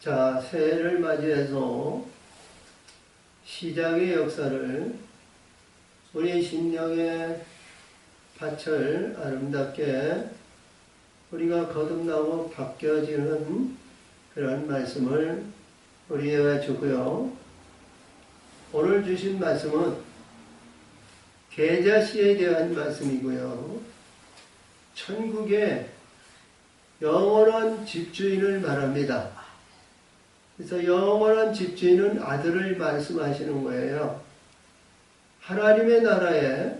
자, 새해를 맞이해서 시작의 역사를 우리 심령의 밭을 아름답게 우리가 거듭나고 바뀌어지는 그런 말씀을 우리에게 주고요. 오늘 주신 말씀은 계자시에 대한 말씀이고요. 천국의 영원한 집주인을 말합니다. 그래서 영원한 집주인은 아들을 말씀하시는 거예요. 하나님의 나라에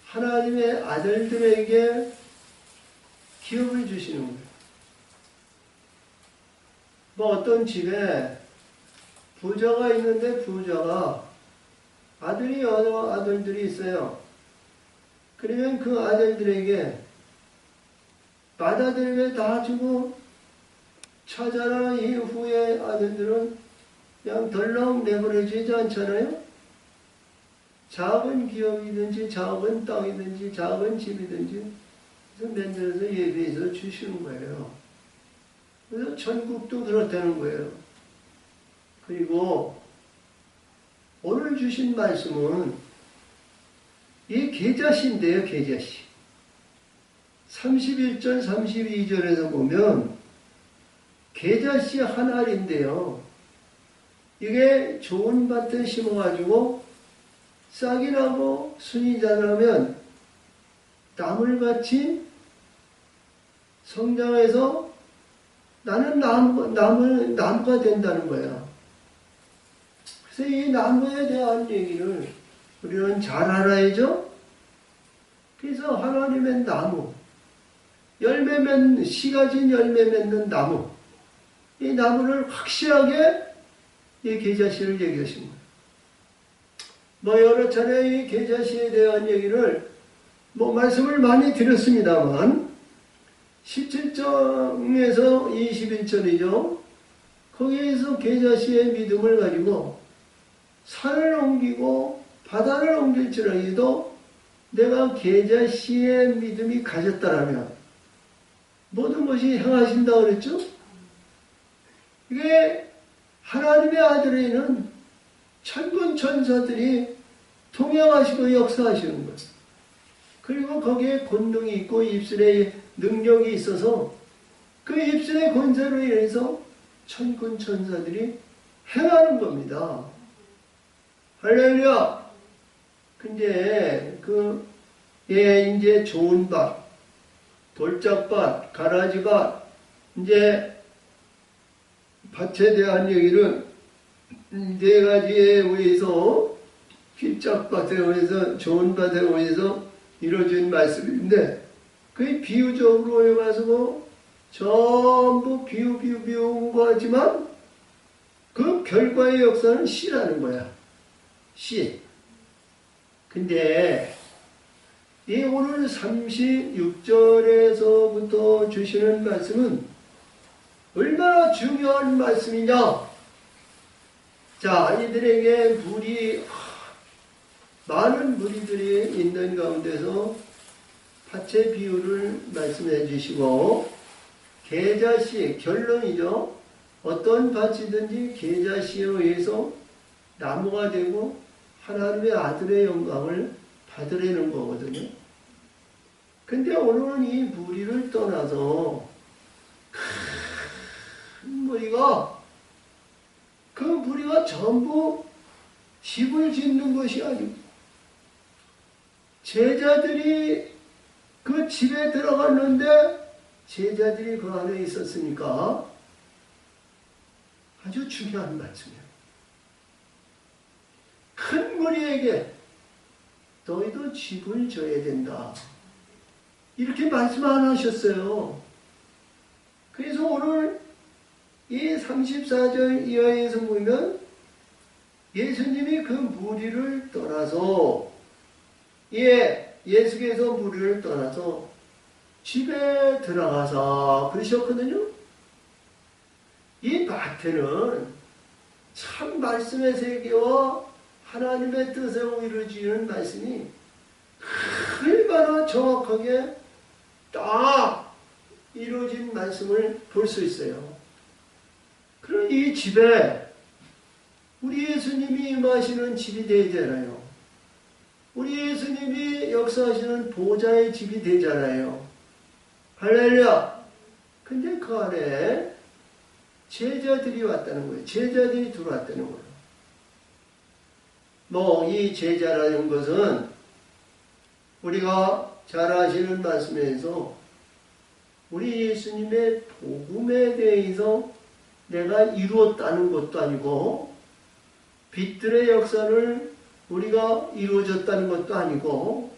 하나님의 아들들에게 기업을 주시는 거예요. 뭐 어떤 집에 부자가 있는데 부자가 아들이 여러 아들들이 있어요. 그러면 그 아들들에게 맏아들에게 다 주고 찾아라 이후에 아들들은 그냥 덜렁 내버려지지 않잖아요. 작은 기업이든지 작은 땅이든지 작은 집이든지 만들어서 예배해서 주시는 거예요. 그래서 천국도 그렇다는 거예요. 그리고 오늘 주신 말씀은 이 계자시인데요. 계자시 31절 32절에서 보면 계자씨 한 알인데요. 이게 좋은 밭에 심어가지고 싹이 나고 순이 자라면 나물같이 성장해서 나는 나무가 된다는 거야. 그래서 이 나무에 대한 얘기를 우리는 잘 알아야죠. 그래서 하나님의 나무, 씨가 진 열매 맺는 나무, 이 나무를 확실하게 이 계자시를 얘기하신 거예요. 뭐 여러 차례 이 계자시에 대한 얘기를 말씀을 많이 드렸습니다만 17장에서 21절이죠. 거기에서 계자시의 믿음을 가지고 산을 옮기고 바다를 옮길지라도 내가 계자시의 믿음이 가졌다라면 모든 것이 행하신다고 그랬죠? 이게 하나님의 아들에는 천군 천사들이 통행하시고 역사하시는 거예요. 그리고 거기에 권능이 있고 입술에 능력이 있어서 그 입술의 권세로 인해서 천군 천사들이 행하는 겁니다. 할렐루야! 근데 이제 좋은 밭, 돌짝밭, 가라지밭, 이제 밭에 대한 얘기는 네 가지에 의해서 휘짝밭에 의해서 좋은 밭에 의해서 이루어진 말씀인데 그게 비유적으로 해가지고 전부 비운 거지만 그 결과의 역사는 씨라는 거야. 씨. 근데 이 오늘 36절에서부터 주시는 말씀은 얼마나 중요한 말씀이냐. 자, 이들에게 많은 무리들이 있는 가운데서 밭의 비유를 말씀해 주시고 계자씨, 결론이죠. 어떤 밭이든지 계자씨에 의해서 나무가 되고 하나님의 아들의 영광을 받으려는 거거든요. 근데 오늘은 이 무리를 떠나서 큰 무리가 그 무리가 전부 집을 짓는 것이 아니고 제자들이 그 집에 들어갔는데 제자들이 그 안에 있었으니까 아주 중요한 말씀이에요. 큰 무리에게 너희도 집을 져야 된다. 이렇게 말씀 안 하셨어요. 그래서 오늘 이 34절 이하에서 보면 예수님이 그 무리를 떠나서 예수께서 무리를 떠나서 집에 들어가서 그러셨거든요. 이 밭에는 참 말씀의 세계와 하나님의 뜻으로 이루어지는 말씀이 얼마나 정확하게 딱 이루어진 말씀을 볼 수 있어요. 이 집에 우리 예수님이 임하시는 집이 되잖아요. 우리 예수님이 역사하시는 보좌의 집이 되잖아요. 할렐루야. 근데 그 안에 제자들이 왔다는 거예요. 제자들이 들어왔다는 거예요. 이 제자라는 것은 우리가 잘 아시는 말씀에서 우리 예수님의 복음에 대해서 내가 이루었다는 것도 아니고 빛들의 역사를 우리가 이루어졌다는 것도 아니고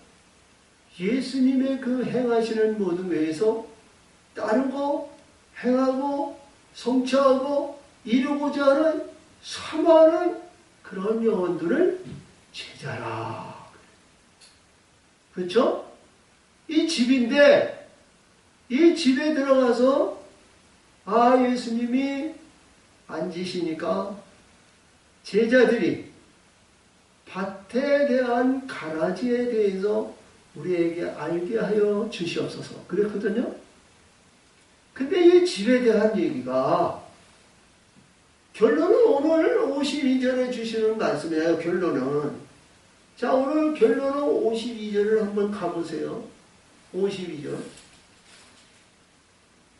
예수님의 그 행하시는 모든 외에서 따르고 행하고 성취하고 이루고자 하는 사모하는 그런 영혼들을 제자라. 그렇죠? 이 집인데 이 집에 들어가서 예수님이 앉으시니까 제자들이 밭에 대한 가라지에 대해서 우리에게 알게 하여 주시옵소서. 그랬거든요. 근데 이 집에 대한 얘기가 결론은 오늘 52절에 주시는 말씀이에요. 결론은. 자, 오늘 결론은 52절을 한번 가보세요. 52절.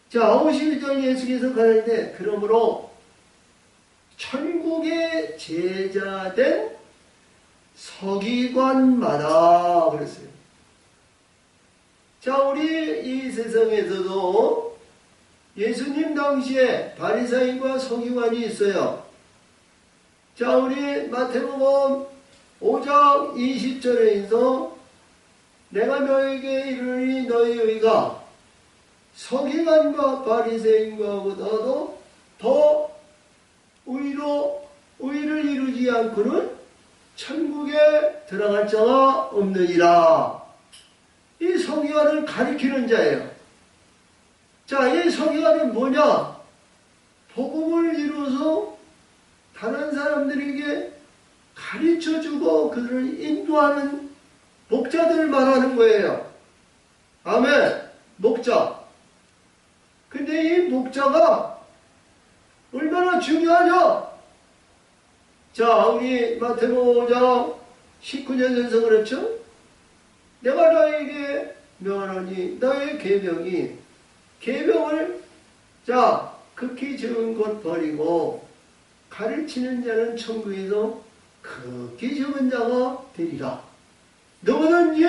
자, 52절 예수께서 가는데 그러므로 천국의 제자된 서기관마다 그랬어요. 자, 우리 이 세상에서도 예수님 당시에 바리새인과 서기관이 있어요. 자, 우리 마태복음 5장 20절에서 내가 너에게 이르니 너희 의가 서기관과 바리새인과보다도 더 의를 이루지 않고는 천국에 들어갈 자가 없느니라. 이 서기관을 가리키는 자예요. 자, 이 서기관은 뭐냐? 복음을 이루어서 다른 사람들에게 가르쳐주고 그들을 인도하는 목자들을 말하는 거예요. 아멘. 목자. 근데 이 목자가 얼마나 중요하냐? 자, 우리 마태복음 5장 19절에서 그렇죠? 내가 너에게 명하노니 너의 계명을 자 극히 적은 것 버리고 가르치는 자는 천국에서 극히 적은 자가 되리라. 누구든지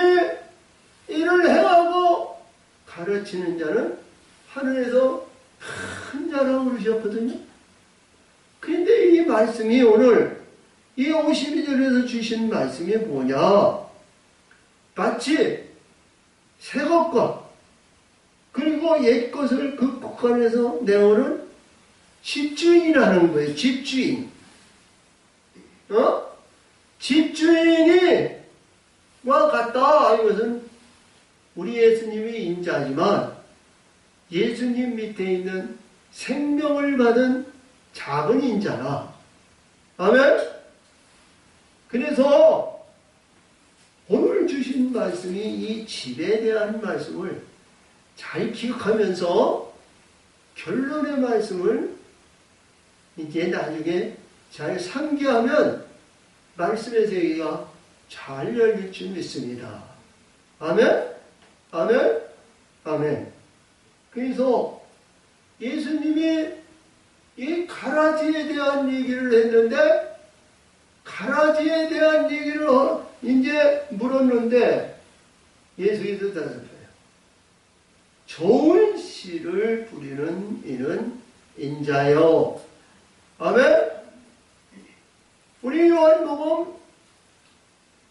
이를 행하고 가르치는 자는 하늘에서 큰 자라고 그러셨거든요. 그런데 이 말씀이 오늘 이 52절에서 주신 말씀이 뭐냐? 마치 새 것과 그리고 옛 것을 그 국간에서 내오는 집주인이라는 거예요. 집주인. 집주인이 와 같다. 이것은 우리 예수님이 인자지만 예수님 밑에 있는 생명을 받은 작은 인자라. 아멘? 그래서 오늘 주신 말씀이 이 집에 대한 말씀을 잘 기억하면서 결론의 말씀을 이제 나중에 잘 상기하면 말씀의 세계가 잘 열릴 줄 믿습니다. 아멘? 아멘? 아멘. 그래서 예수님이 이 가라지에 대한 얘기를 했는데 가라지에 대한 얘기를 이제 물었는데 예수께서 대답해요. 좋은 씨를 뿌리는 이는 인자요. 아멘? 우리 요한복음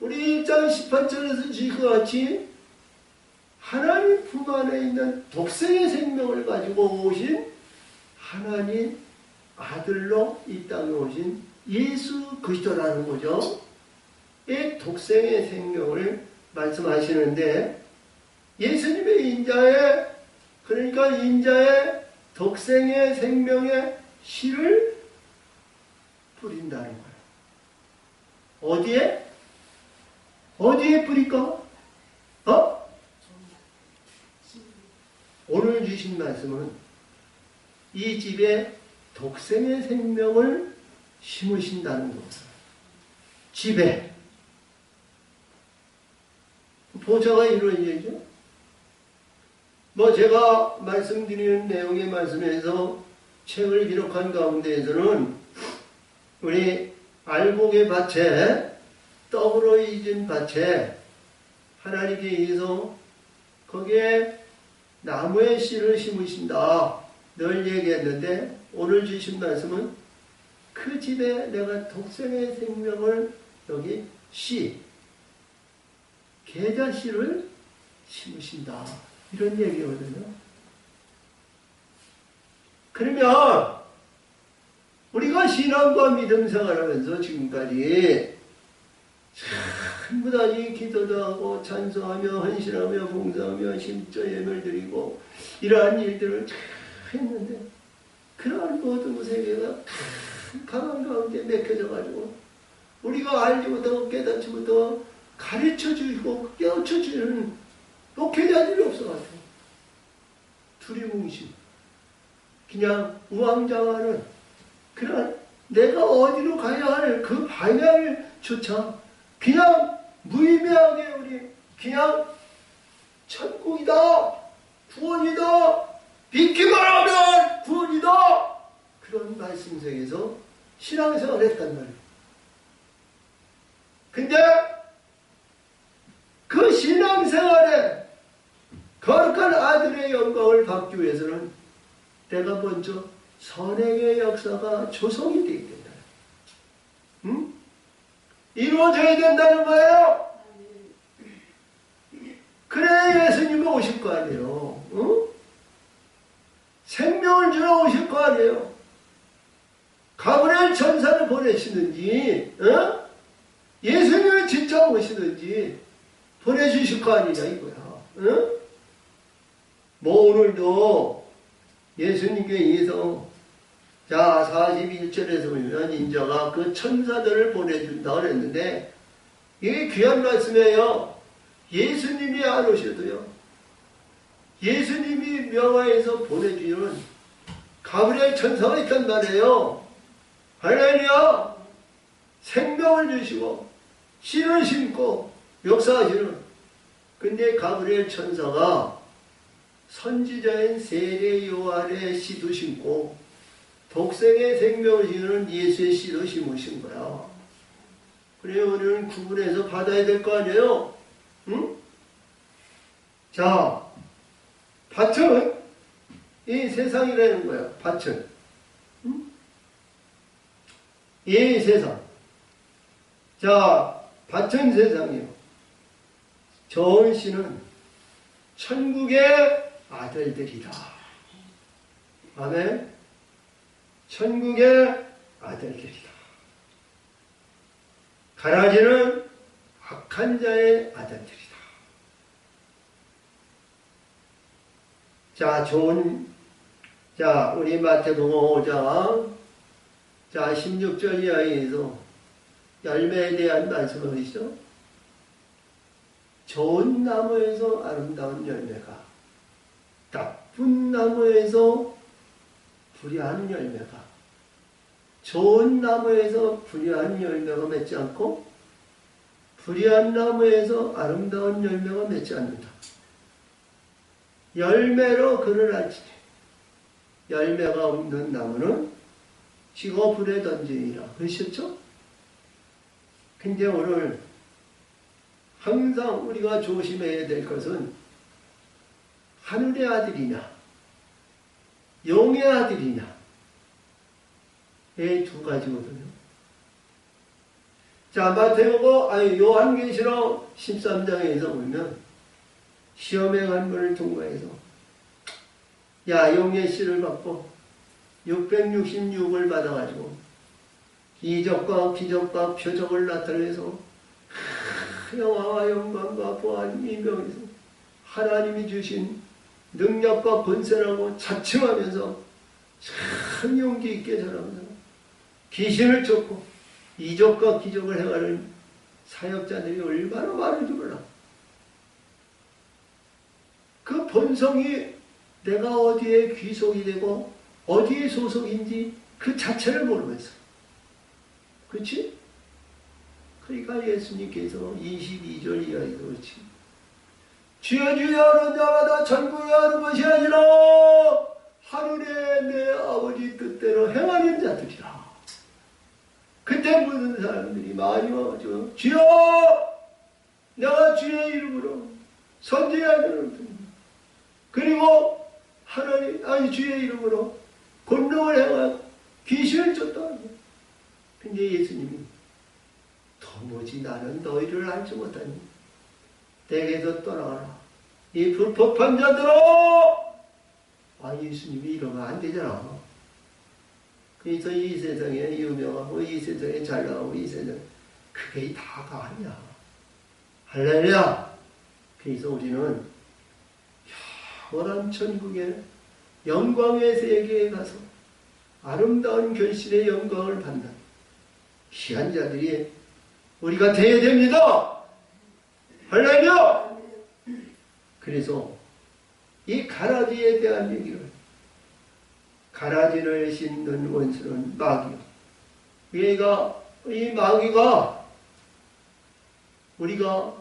우리 1장 18절에서 지금 같이 하나님 품 안에 있는 독생의 생명을 가지고 오신 하나님 아들로 이 땅에 오신 예수 그리스도라는 거죠. 이 독생의 생명을 말씀하시는데 예수님의 인자의 그러니까 인자의 독생의 생명의 씨를 뿌린다는 거예요. 어디에? 어디에 뿌릴까? 오늘 주신 말씀은 이 집에 독생의 생명을 심으신다는 겁니다. 집에. 보좌가 이런 얘기죠. 제가 말씀드리는 내용의 말씀에서 책을 기록한 가운데에서는 우리 알곡의 밭에, 떡으로 잊은 밭에 하나님께 의해서 거기에 나무의 씨를 심으신다 늘 얘기했는데, 오늘 주신 말씀은 그 집에 내가 독생의 생명을, 여기 씨, 계자 씨를 심으신다, 이런 얘기거든요. 그러면 우리가 신앙과 믿음 생활하면서 지금까지 전부 다 이 기도도 하고 찬송하며 헌신하며 봉사하며 심저 예물 드리고 이러한 일들을 잘 했는데, 그러한 모든 세계가 강한 가운데 맥혀져 가지고 우리가 알지 못하고 깨닫지 못하고 가르쳐 주시고 깨우쳐 주는 목회자들이 없어가지고 두리뭉실 그냥 우왕좌왕하는, 그런 내가 어디로 가야 할 그 방향을 조차 그냥 무의미하게 우리 그냥 천국이다, 구원이다, 믿기만 하면 구원이다, 그런 말씀 속에서 신앙생활을 했단 말이에요. 근데 그 신앙생활에 거룩한 아들의 영광을 받기 위해서는 내가 먼저 선행의 역사가 조성이 되어야 된다. 응? 이루어져야 된다는 거예요. 그래야 예수님이 오실 거 아니에요. 응? 생명을 주러 오실 거 아니에요. 가브리엘 천사를 보내시든지, 어? 예수님이 직접 오시든지 보내주실 거 아니냐 이거야. 응? 오늘도 예수님께 의해서, 자, 41절에서 보면 인자가 그 천사들을 보내준다 그랬는데, 이게 귀한 말씀이에요. 예수님이 안 오셔도요, 예수님이 명하에서 보내주는 가브리엘 천사가 있단 말이에요. 할렐루야! 생명을 주시고 씨를 심고 역사하시는, 근데 가브리엘 천사가 선지자인 세례 요한의 씨도 심고 독생의 생명을 지니는 예수의 씨도 심으신 거야. 그래 우리는 구분해서 받아야 될 거 아니에요? 응? 자, 밭은 이 세상이라는 거야. 밭은. 응? 이 세상. 자, 밭은 세상이요. 좋은 씨는 천국의 아들들이다. 아멘. 천국의 아들들이다. 가라지는 악한 자의 아들들이다. 자, 우리 마태복음 5장 16절 이하에서 열매에 대한 말씀을 하시죠. 좋은 나무에서 아름다운 열매가, 나쁜 나무에서 불의한 열매가, 좋은 나무에서 불의한 열매가 맺지 않고 불의한 나무에서 아름다운 열매가 맺지 않는다. 열매로 그를 알지니 열매가 없는 나무는 지고 불에 던지니라. 그러셨죠? 근데 오늘 항상 우리가 조심해야 될 것은 하늘의 아들이냐 용의 아들이냐, 이 두 가지거든요. 자, 요한계시록 13장에서 보면 시험의 관문을 통과해서 용의 씨를 받고 666을 받아가지고 이적과 기적과 표적을 나타내서 영화와 영광과 보안이 명해서 하나님이 주신 능력과 권세라고 자칭하면서 참 용기 있게 자라면서 귀신을 쫓고 이적과 기적을 행하는 사역자들이 얼마나 많은지 몰라. 그 본성이 내가 어디에 귀속이 되고 어디에 소속인지 그 자체를 모르면서. 그렇지? 그러니까 예수님께서 22절 이하에서 그렇지. 주여 주여 하는 자마다 천국에 가는 것이 아니라 하늘에 내 아버지 뜻대로 행하는 자들이라. 그때 모든 사람들이 많이 와가지고 주여 내가 주의 이름으로 선지자들을 그리고 하나님 주의 이름으로 권능을 행하고 귀신을 쫓다. 근데 예수님이 도무지 나는 너희를 알지 못하니 내게서 떠나가라 이 불법한 자들아. 예수님이 이러면 안 되잖아. 그래서 이 세상에 유명하고 이 세상에 잘나가고 이 세상 그게 다가 아니야. 할렐루야. 그래서 우리는 영원한 천국의 영광의 세계에 가서 아름다운 결실의 영광을 받는 귀한 자들이 우리가 되어야 됩니다. 할렐루야. 그래서 이 가라지에 대한 얘기를, 가라지를 씹는 원수는 마귀요. 그러니까 이 마귀가 우리가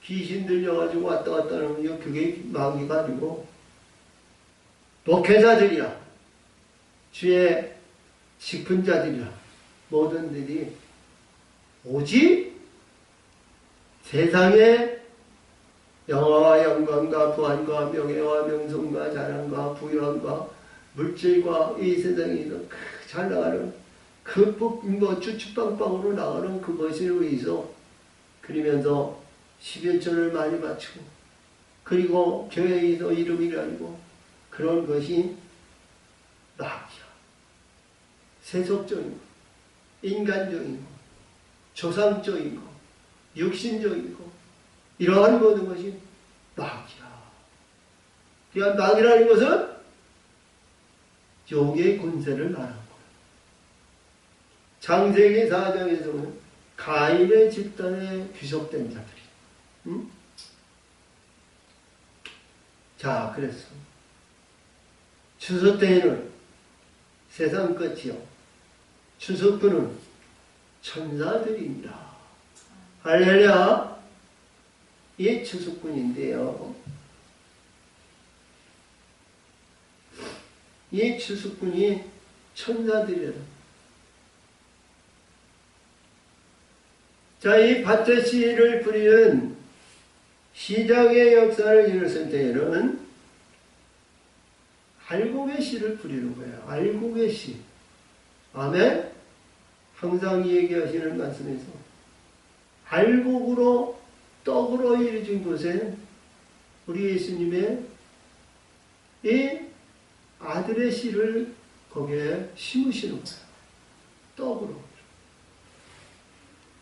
귀신 들려가지고 왔다 갔다 하는 거 그게 마귀가 아니고 목회자들이야, 주의 식분 자들이야, 모든 들이 오직 세상의 영화와 영광과 부안과 명예와 명성과 자랑과 부유함과 물질과 이 세상에서 잘 나가는 그 쭈쭈빵빵으로 나가는 그것을 위해서 그러면서 11조를 많이 바치고 그리고 교회에서 이름이 아니고 그런 것이 낙이야. 세속적인 거, 인간적인 거, 조상적인 거, 육신적인 거, 이러한 모든 것이 낙이야. 그러니까 낙이라는 것은 욕의 권세를 말하는 거야. 창세기 4장에서는 가인의 집단에 귀속된 자들이. 응? 자, 그랬어. 추수 때에는 세상 끝이요. 추수꾼은 천사들입니다. 할렐루야. 이 추수꾼인데요. 이 추수꾼이 천사들이라. 자, 이 밭에 씨를 뿌리는 시작의 역사를 이뤘을 때에는 알곡의 씨를 뿌리는 거예요. 알곡의 씨. 아멘? 항상 얘기하시는 말씀에서 알곡으로 떡으로 이루어진 곳에 우리 예수님의 이 아들의 씨를 거기에 심으시는 거예요. 떡으로.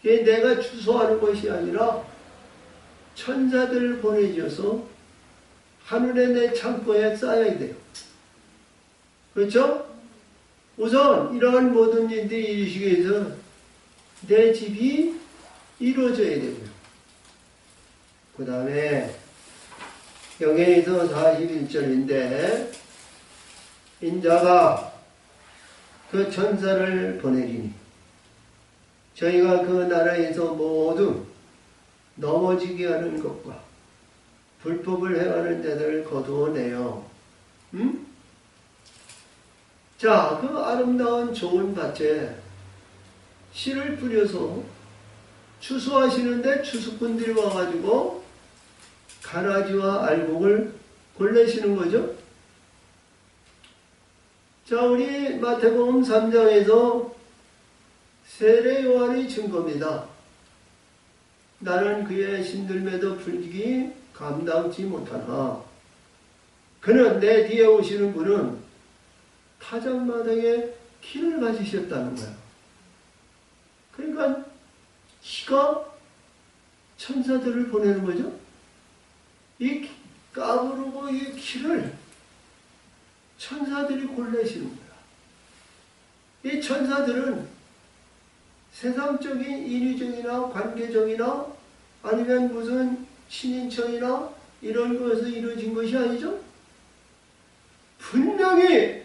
이게 내가 주소하는 것이 아니라 천사들을 보내줘서 하늘에 내 창고에 쌓아야 돼요. 그렇죠? 우선 이러한 모든 일들이 이루시기 위해서 내 집이 이루어져야 되고요. 그 다음에 영해에서 41절인데 인자가 그 천사를 보내리니 저희가 그 나라에서 모두 넘어지게 하는 것과 불법을 행하는 자들을 거두어내요. 응? 자, 그 아름다운 좋은 밭에 씨를 뿌려서 추수하시는데 추수꾼들이 와가지고 가라지와 알곡을 골라시는 거죠. 자, 우리 마태복음 3장에서 세례 요한의 증거입니다. 나는 그의 신들매도 풀기 감당치 못하나 그는 내 뒤에 오시는 분은 타작마당에 키를 가지셨다는 거야. 그러니까 키가 천사들을 보내는 거죠. 이 까부르고 이 키를 천사들이 골라시는 거야. 이 천사들은 세상적인 인위적이나 관계적이나 아니면 무슨 친인척이나 이런 것에서 이루어진 것이 아니죠. 분명히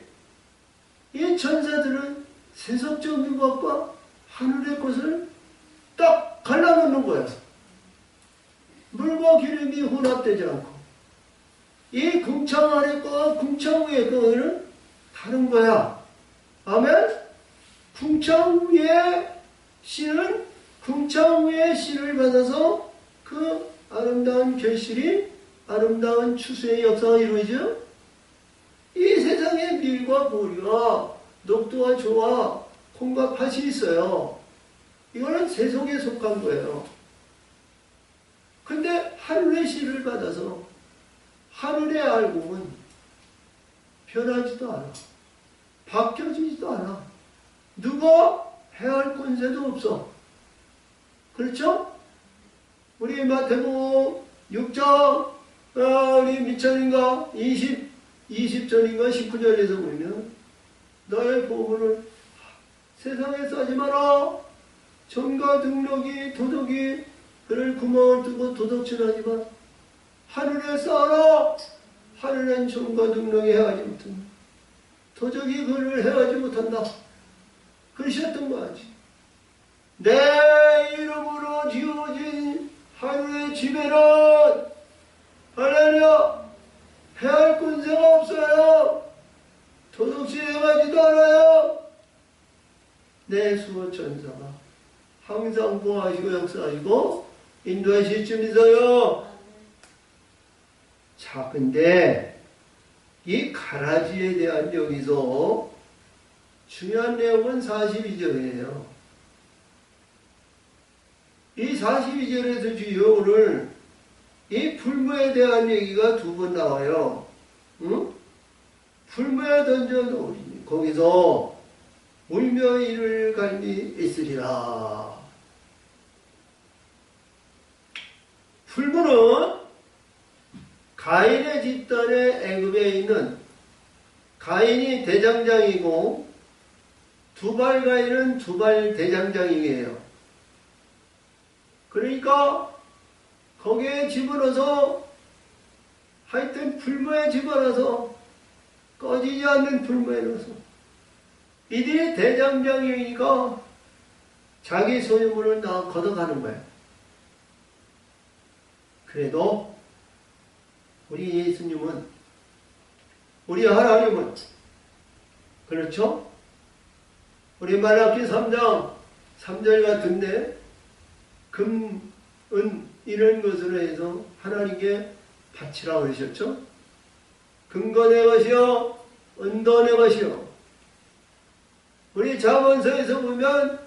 이 천사들은 세속적인 것과 하늘의 것을 딱 갈라놓는 거예요. 물과 기름이 혼합되지 않고 이 궁창 아래 거와 궁창 위의 거는 다른 거야. 아멘? 궁창 위의 씨는 궁창 위의 씨를 받아서 그 아름다운 결실이 아름다운 추수의 역사가 이루어지죠. 이 세상에 밀과 보리와 녹두와 조와 콩과 팥이 있어요. 이거는 세속에 속한 거예요. 근데 하늘의 씨를 받아서 하늘의 알곡은 변하지도 않아. 바뀌어지지도 않아. 누가 해할 권세도 없어. 그렇죠? 우리 마태복음 6장 우리 미천인가 20절인가 19절에서 보면 너의 보물을 세상에 싸지 마라. 전과 등록이 도덕이 그를 구멍을 뚫고 도덕질하지 마. 하늘에 쌓아라. 하늘엔 전과 등록이 해하지 못한다. 도적이 그를 해하지 못한다. 그러셨던 거지. 내 이름으로 지어진 하늘의 집에는 할렐루야 해할 권세가 없어요. 도둑질 해가지도 않아요. 내 수호 천사가 항상 보호하시고 역사하시고 인도하실 줄 믿어요. 자, 근데 이 가라지에 대한 여기서 중요한 내용은 42절이에요. 이 42절에서 주요 오늘 이 풀무에 대한 얘기가 두 번 나와요. 응? 풀무에 던져 놓으리니 거기서 울며 이를 갈미 있으리라. 풀무는 가인의 집단의 애굽에 있는 가인이 대장장이고 두발 가인은 두발 대장장이에요. 그러니까 거기에 집어넣어서 하여튼 풀무에 집어넣어서 꺼지지 않는 풀무에 넣어서 이들이 대장장이니까 자기 소유물을 다 걷어가는 거예요. 그래도 우리 예수님은 우리 하나님은 그렇죠? 우리 말라기 3장 3절 같은데 금, 은 이런 것으로 해서 하나님께 바치라 그러셨죠? 금도 내 것이요 은도 내 것이요. 우리 잠언서에서 보면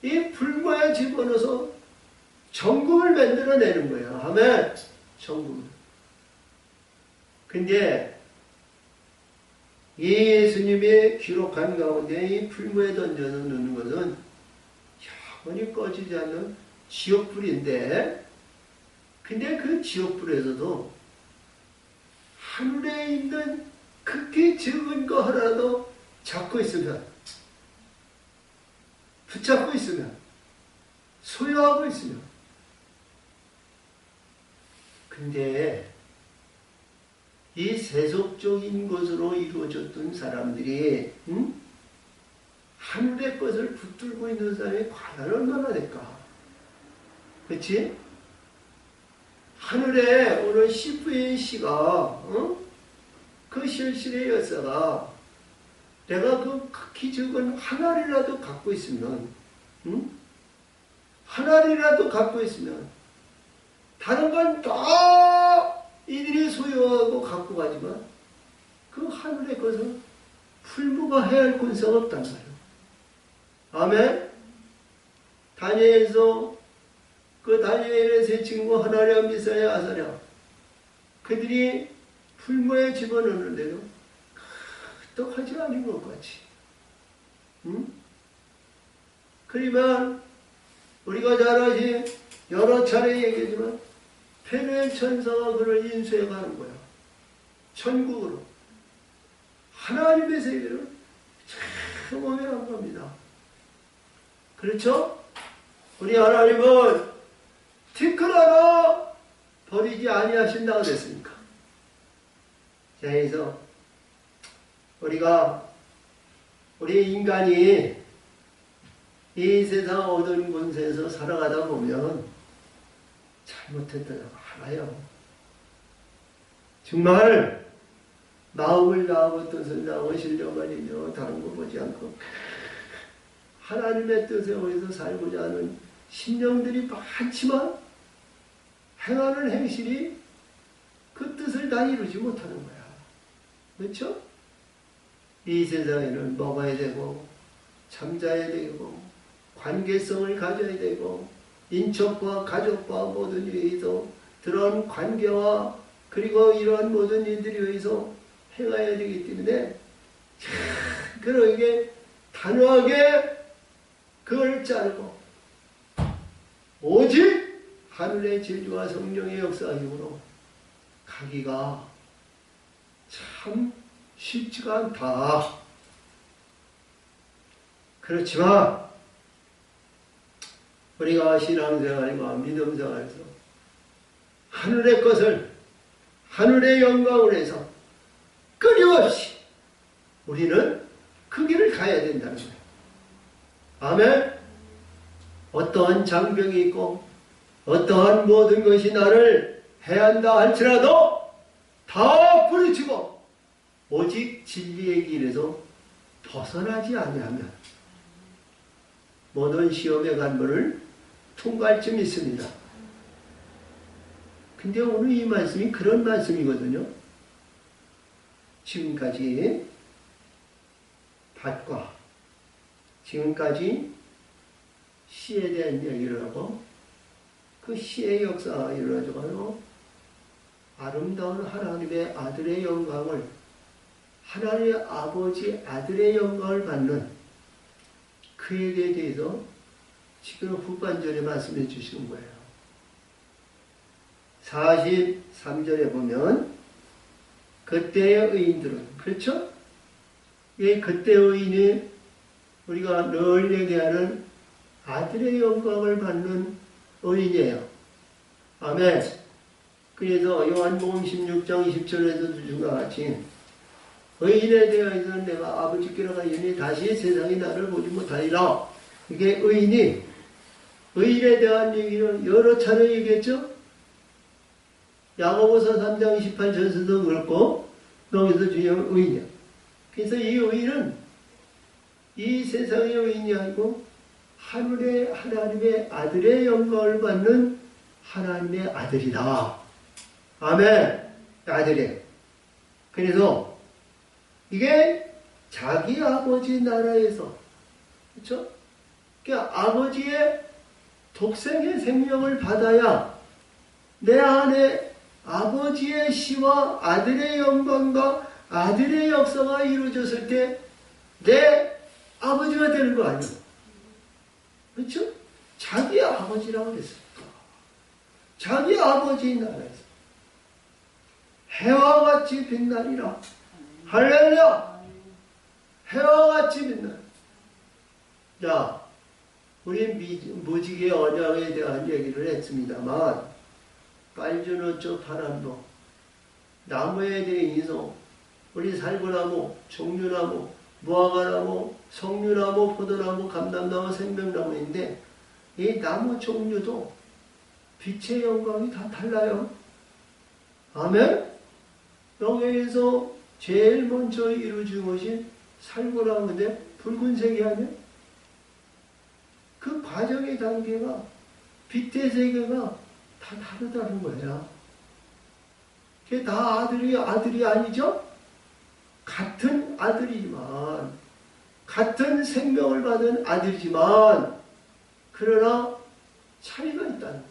이 풀무에 집어넣어서 정금을 만들어내는 거예요. 아멘. 정금을. 근데 예수님이 기록한 가운데 이 풀무에 던져서 넣는 것은 영원히 꺼지지 않는 지옥불인데, 근데 그 지옥불에서도 하늘에 있는 극히 적은 거 하나도 잡고 있으면, 붙잡고 있으면, 소유하고 있으면, 근데 이 세속적인 것으로 이루어졌던 사람들이 하늘의 것을 붙들고 있는 사람이 과연 얼마나 될까? 그렇지? 하늘에 오늘 시부의 씨가 그 실실의 여사가 내가 그 극히 적은 한 알이라도 갖고 있으면 한 알이라도 갖고 있으면 다른 건 다 이들이 소유하고 갖고 가지만 그 하늘의 것은 풀무가 해할 권세가 없단 말이에요. 아멘? 다니엘서 그 다니엘의 세 친구 하나랴 미사야 아사랴 그들이 풀무에 집어넣는데도 끄떡하지 않은 것 같이 그러면 우리가 잘 아시 여러 차례 얘기했지만 페누엘 천사가 그를 인수해 가는 거야. 천국으로. 하나님의 세계를 참 오해한 겁니다. 그렇죠? 우리 하나님은 티끌 하나 버리지 아니하신다고 그랬습니까? 자, 그래서 우리가 우리 인간이 이 세상 어두운 곳에서 살아가다 보면 잘못했다고 알아요. 정말 마음을 다하고 뜻을 다하고 신령을 인정하고 다른 거 보지 않고 하나님의 뜻에 의해서 살고자 하는 심령들이 많지만 행하는 행실이 그 뜻을 다 이루지 못하는 거야. 그렇죠? 이 세상에는 먹어야 되고 잠자야 되고 관계성을 가져야 되고 인척과 가족과 모든 일에 의해서 그런 관계와 그리고 이러한 모든 일들에 의해서 행해야 되기 때문에 그러게 단호하게 그걸 자르고 오직 하늘의 질주와 성령의 역사 힘으로 가기가 참 쉽지가 않다. 그렇지만 우리가 신앙생활과 믿음생활에서 하늘의 것을 하늘의 영광을 해서 끊임없이 우리는 그 길을 가야 된다는 거예요. 아멘. 어떠한 장벽이 있고 어떠한 모든 것이 나를 해한다 할지라도 다 부딪히고 오직 진리의 길에서 벗어나지 아니하면 모든 시험의 관문을 통과할 줄 믿습니다. 근데 오늘 이 말씀이 그런 말씀이거든요. 지금까지 밭과 지금까지 시에 대한 얘기를 하고 그 시의 역사가 일어나가지고 아름다운 하나님의 아들의 영광을 하나님의 아버지 아들의 영광을 받는 그에게 대해서 지금 후반절에 말씀해 주시는 거예요. 43절에 보면 그때의 의인들은 그렇죠? 이 그때의 의인이 우리가 늘 얘기하는 아들의 영광을 받는 의인이에요. 아멘. 그래서 요한복음 16장 20절에서 주신과 같이 의인에 대해서는 내가 아버지께로 가이니 다시 세상이 나를 보지 못하리라. 이게 의인이 의인에 대한 얘기는 여러 차례 얘기했죠. 야고보서 3장 28절에서도 그렇고 여기서 중요한 의인이야. 그래서 이 의인은 이 세상의 의인이 아니고 하늘의 하나님의 아들의 영광을 받는 하나님의 아들이다. 아멘. 아들이에요. 그래서 이게 자기 아버지 나라에서 그렇죠? 그러니까 아버지의 독생의 생명을 받아야 내 안에 아버지의 시와 아들의 영광과 아들의 역사가 이루어졌을 때 내 아버지가 되는 거 아니에요? 그렇죠? 자기 아버지라고 그랬습니다. 자기 아버지 나라에서 해와 같이 빛나리라. 할렐루야! 해와 같이 빛나. 자, 우리 무지개 언약에 대한 얘기를 했습니다만 빨주노초 파란도 나무에 대해서 우리 살구나무, 종류나무, 무화과나무, 석류나무, 포도나무, 감람나무, 생명나무인데 이 나무 종류도 빛의 영광이 다 달라요. 아멘? 여기에서 제일 먼저 이루어진 것이 살구나무인데 붉은색이 아니야? 그 과정의 단계가 빛의 세계가 다 다르다는 거야. 그게 다 아들이 아니죠? 같은 아들이지만, 같은 생명을 받은 아들이지만, 그러나 차이가 있다는 거야.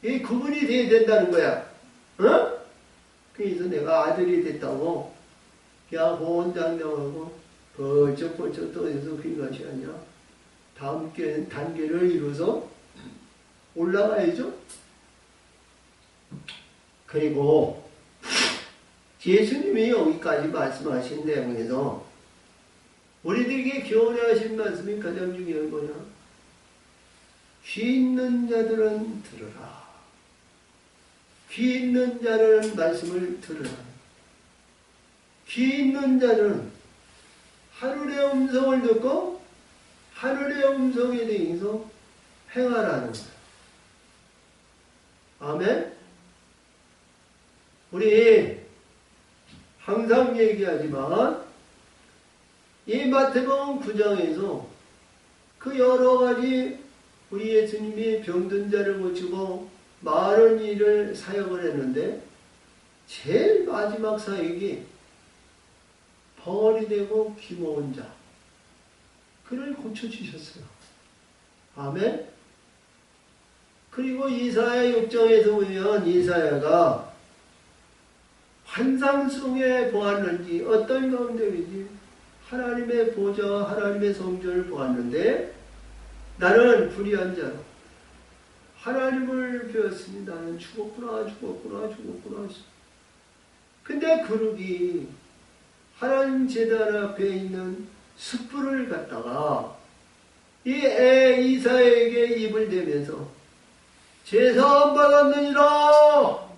이 구분이 돼야 된다는 거야. 어? 그래서 내가 아들이 됐다고, 그냥 호언장담하고, 벌쩍벌쩍 떠서 그런 것이 아니라, 다음 단계를 이루어서 올라가야죠. 그리고 예수님이 여기까지 말씀하신 내용에서 우리들에게 교훈해 하신 말씀이 가장 중요한 거냐? 귀 있는 자들은 들으라. 귀 있는 자는 말씀을 들으라. 귀 있는 자는 하늘의 음성을 듣고 하늘의 음성에 대해서 행하라는 거예요. 아멘? 우리 항상 얘기하지만 이 마태복음 9장에서 그 여러 가지 우리 예수님이 병든 자를 고치고 많은 일을 사역을 했는데 제일 마지막 사역이 벙어리 되고 귀모은 자 그를 고쳐주셨어요. 아멘? 그리고 이사야 6장에서 보면 이사야가 환상 속에 보았는지 어떤 가운데인지 하나님의 보좌 하나님의 성전을 보았는데 나는 불의한 자로 하나님을 배웠으니 나는 죽었구나. 근데 그룹이 하나님 제단 앞에 있는 숯불을 갖다가 이 이사야에게 입을 대면서 제사함 받았느니라.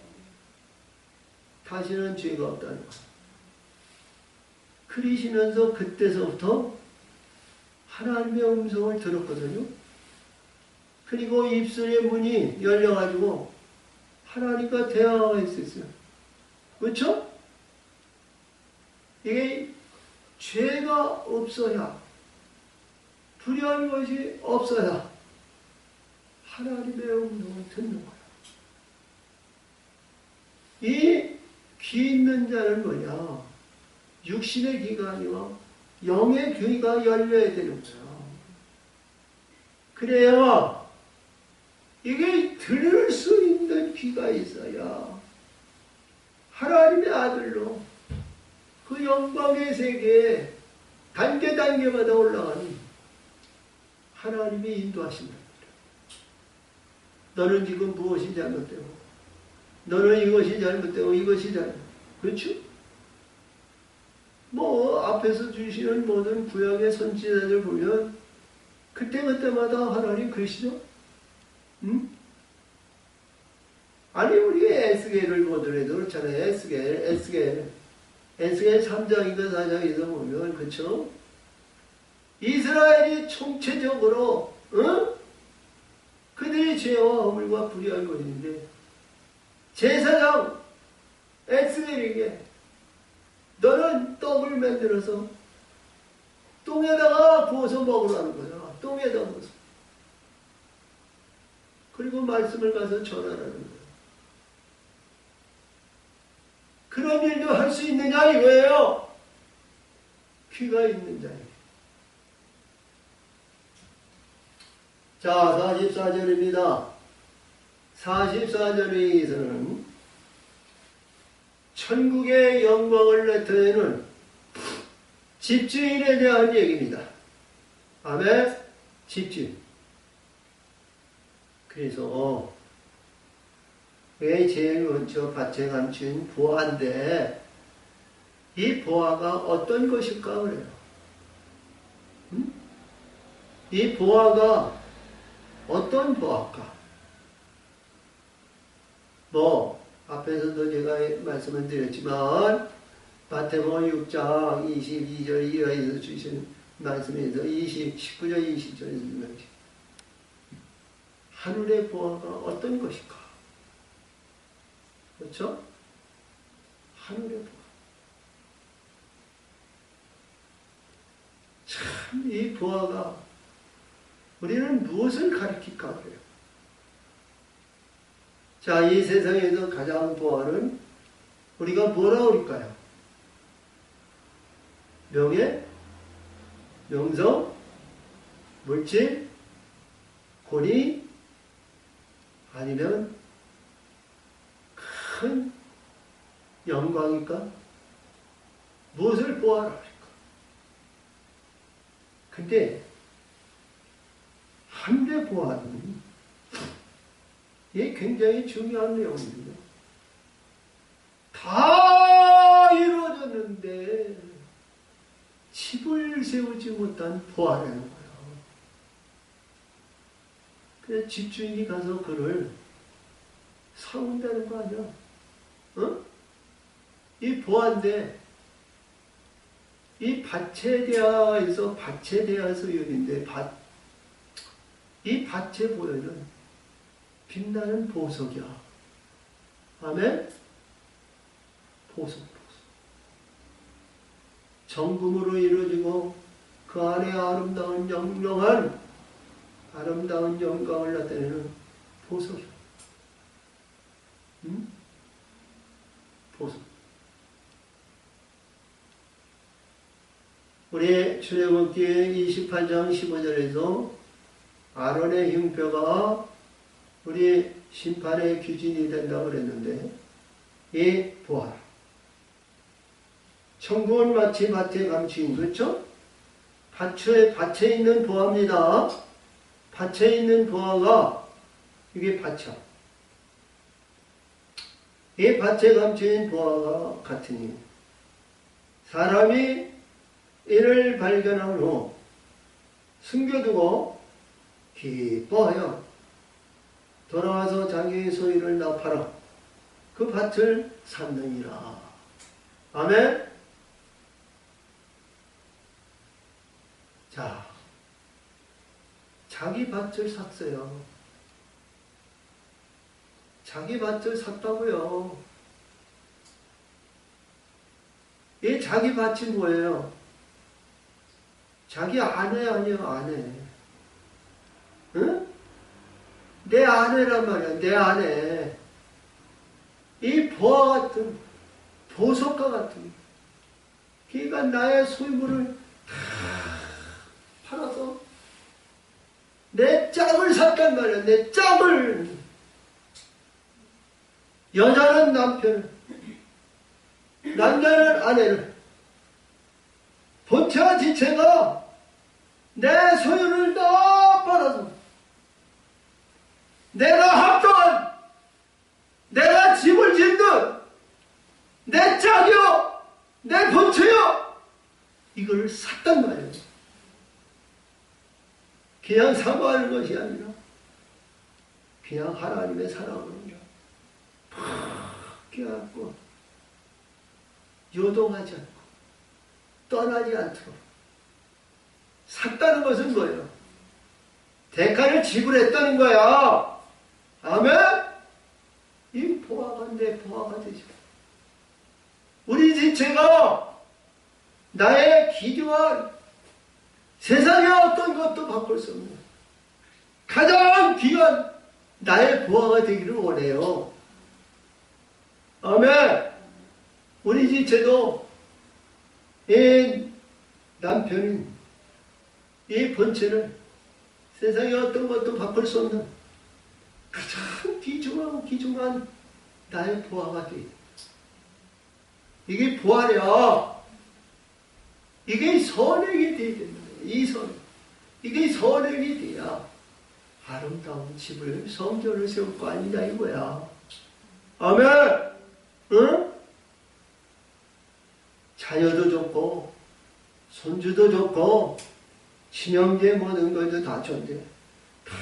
다시는 죄가 없다는 것. 그리시면서 그때서부터 하나님의 음성을 들었거든요. 그리고 입술의 문이 열려가지고 하나님과 대화가 있었어요. 그렇죠? 이게 죄가 없어야, 불의한 것이 없어야 하나님의 음성을 듣는 거예요. 이 귀 있는 자는 뭐냐? 육신의 귀가 아니라 영의 귀가 열려야 되는 거예요. 그래야 이게 들을 수 있는 귀가 있어야 하나님의 아들로 그 영광의 세계에 단계마다 올라가는 하나님이 인도하신다. 너는 지금 무엇이 잘못되고 너는 이것이 잘못되고 이것이 잘못. 그렇죠? 뭐 앞에서 주시는 모든 구약의 선지자들 보면 그때마다 하나님 그러시죠? 응? 아니 우리 에스겔을 보더라도 그렇잖아요. 에스겔 3장인가 4장에서 보면 그렇죠? 이스라엘이 총체적으로 그들의 죄와 허물과 불의한 것인데 제사장 에스겔에게 너는 떡을 만들어서 똥에다가 부어서 먹으라는 거야. 똥에다 부어서. 그리고 말씀을 가서 전하라는 거야. 그런 일도 할 수 있느냐 이거예요. 귀가 있는 자에게. 자, 44절입니다. 44절에서는 천국의 영광을 나타내는 집주인에 대한 얘기입니다. 아멘? 집주인. 그래서 왜 제일 먼저 밭에 감춘 보화인데 이 보화가 어떤 것일까 그래요? 이 보화가 어떤 보화일까? 뭐 앞에서도 제가 말씀을 드렸지만 마태복음 6장 22절 이하에서 주신 말씀에서 19절 20절에서 하늘의 보화가 어떤 것일까? 그렇죠? 하늘의 보화. 참 이 보화가 우리는 무엇을 가리킬까 그래요? 자, 이 세상에서 가장 보화는 우리가 뭐라고 할까요? 명예, 명성, 물질, 권위, 아니면 큰 영광일까? 무엇을 보아라 할까? 근데 하늘의 보아는 이게 굉장히 중요한 내용입니다. 다 이루어졌는데 집을 세우지 못한 보아라는 거예요. 그래서 집주인이 가서 그를 사온다는 거 아니야? 이 보아인데 이 밭에 대하여서 밭에 대하여서 연인데 이 밭의 보혈은 빛나는 보석이야. 아멘? 보석. 정금으로 이루어지고 그 안에 아름다운 영롱한 아름다운 영광을 나타내는 보석이야. 응? 보석. 우리 출애굽기 28장 15절에서 아론의 흉표가 우리 심판의 기준이 된다고 그랬는데, 이 보아. 천국은 마치 밭에 감추인, 그렇죠? 밭에 있는 보아입니다. 밭에 있는 보아가 이게 밭이야. 이 밭에 감추인 보아가 같으니 사람이 이를 발견한 후 숨겨두고 기뻐하여 돌아와서 자기의 소유를 납하라. 그 밭을 샀느니라. 아멘. 자, 자기 밭을 샀어요. 자기 밭을 샀다고요. 이 자기 밭이 뭐예요? 자기 아내 아니에요, 아내. 응? 내 아내란 말이야, 내 아내. 이 보화 같은, 보석과 같은, 그러니까 나의 소유물을 다 팔아서 내 짝을 샀단 말이야, 내 짝을. 여자는 남편을, 남자는 아내를, 본체와 지체가 내 소유를 다 팔아서 내가 합당한, 내가 집을 짓는 내 짝이요, 내 본체요, 이걸 샀단 말이에요. 그냥 사모하는 것이 아니라 그냥 하나님의 사랑으로 푹 껴안고 요동하지 않고 떠나지 않도록 샀다는 것은 뭐예요? 대가를 지불했다는 거야. 아멘? 이 보아가 내 보아가 되지. 우리 지체가 나의 기교한 세상의 어떤 것도 바꿀 수 없는 가장 귀한 나의 보아가 되기를 원해요. 아멘. 우리 지체도 이 남편인 이 본체를 세상의 어떤 것도 바꿀 수 없는 가장 귀중한 나의 보아가 돼. 이게 보아랴. 이게 선행이 돼야 된다. 이 선. 이게 선행이 돼야 아름다운 집을, 성전을 세울 거 아니냐 이거야. 아멘. 응? 자녀도 좋고 손주도 좋고 친형제 모든 것도 다 좋은데 다